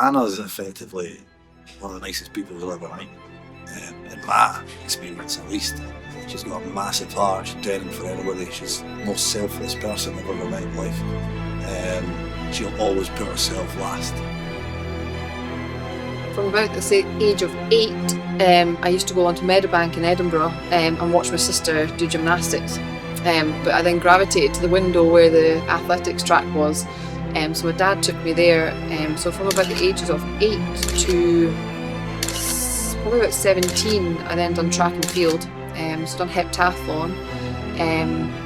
Anna's effectively one of the nicest people you'll ever meet, in my experience at least. She's got a massive heart, she's doing it for anybody, she's the most selfless person I've ever met in life. She'll always put herself last. From about the age of 8, I used to go on to Meadowbank in Edinburgh and watch my sister do gymnastics. But I then gravitated to the window where the athletics track was. So my dad took me there. So from about the ages of 8 to probably about 17, I then done track and field. So done heptathlon,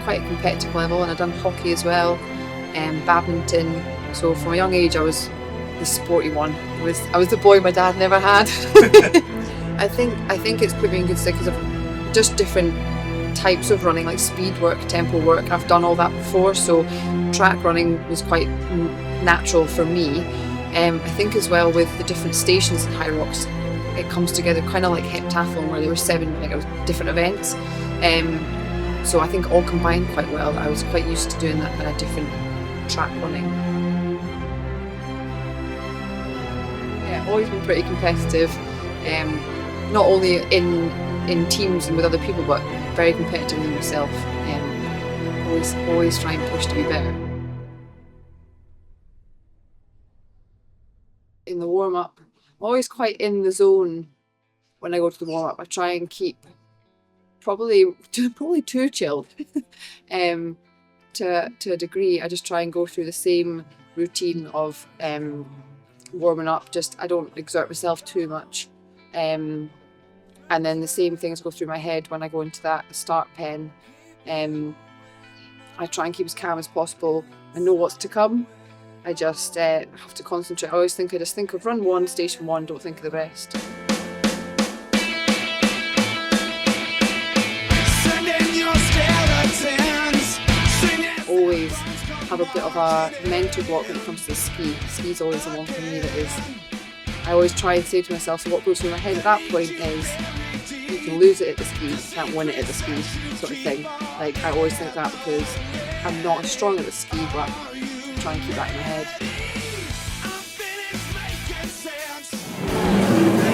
quite a competitive level, and I've done hockey as well, badminton. So from a young age I was the sporty one. I was the boy my dad never had. I think it's put me in good stead because of just different types of running, like speed work, tempo work. I've done all that before, so track running was quite natural for me. I think as well with the different stations in HYROX, it comes together kind of like heptathlon where there were 7 different events. So I think all combined quite well. I was quite used to doing that kind of different track running. Yeah, always been pretty competitive, not only in teams and with other people, but very competitive in myself. Always try and push to be better. In the warm-up, I'm always quite in the zone when I go to the warm-up. I try and keep probably too chilled to a degree. I just try and go through the same routine of warming up. Just I don't exert myself too much. And then the same things go through my head when I go into that start pen. I try and keep as calm as possible. I know what's to come. I just have to concentrate. I just think of run 1, station 1, don't think of the rest. Always have a bit of a mental block when it comes to the ski. Ski's always the one for me that is. I always try and say to myself, so what goes through my head at that point is, you can lose it at the ski, you can't win it at the ski, sort of thing. Like, I always think that because I'm not as strong at the ski, but I try and keep that in my head.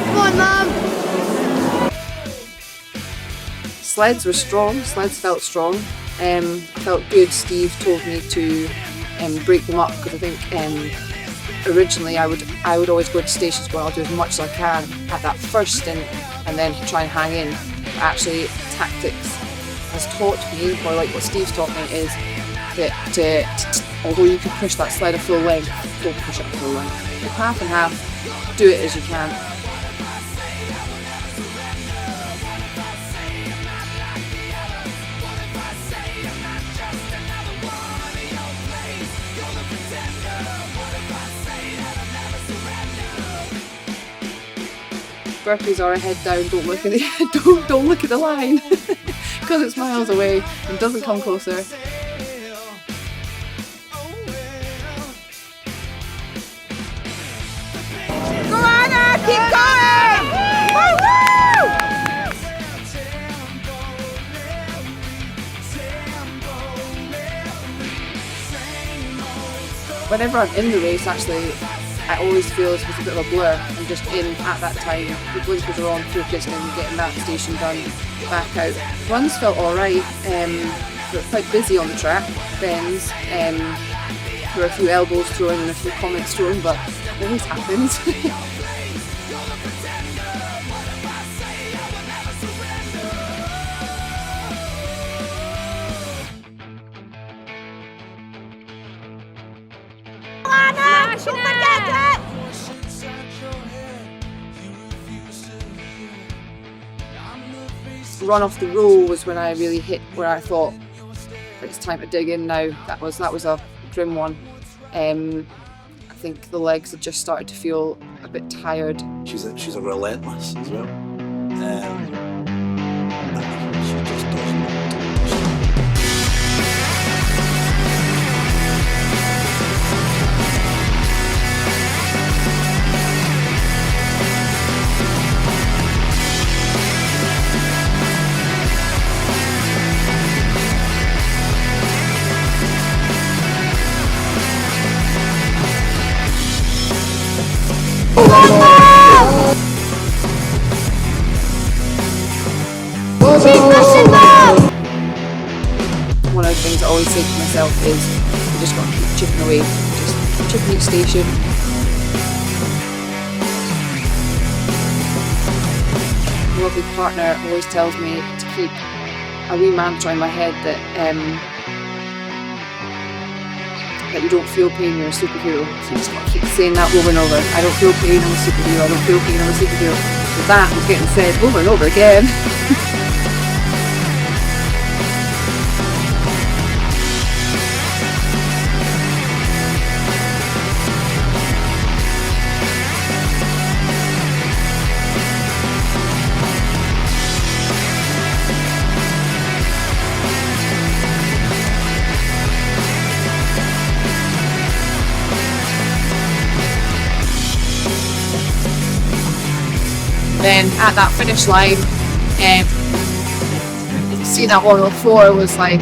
Come on, Mum! Sleds were strong, sleds felt strong. I felt good. Steve told me to break them up because I think originally I would always go to stations where I'll do as much as I can at that first stint and then try and hang in. But actually, tactics has taught me, or like what Steve's taught me, is that although you can push that sled a full length, don't push it a full length. Do half and half, do it as you can. Burpees are a head down, don't look at the don't look at the line because it's miles away and doesn't come closer. Go Anna, keep going! Woo-woo! Whenever I'm in the race, actually, I always feel it's a bit of a blur. I'm just in at that time. The blinkers are on, focused and getting that station done, back out. Runs felt alright. We're quite busy on the track. Bends. There were a few elbows thrown and a few comments thrown, but it always happens. Don't forget it! Run off the roll was when I really hit where I thought it's time to dig in now. That was a grim one. I think the legs had just started to feel a bit tired. She's a relentless as well. She just doesn't. Keep pushing them! One of the things I always say to myself is you just got to keep chipping away, just chipping each station. My lovely partner always tells me to keep a wee mantra in my head that that you don't feel pain, you're a superhero. So you just got to keep saying that over and over. I don't feel pain, I'm a superhero. I don't feel pain, I'm a superhero. So that was getting said over and over again. Then at that finish line, see that 104 was like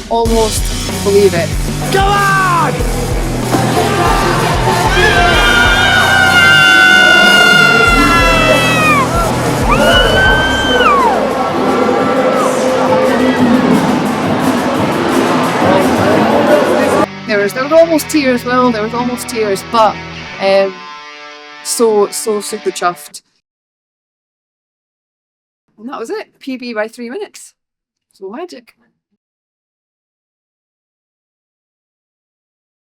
almost believe it. Go on! There was almost tears, Will. There was almost tears, but so super chuffed. And that was it. PB by 3 minutes. So magic.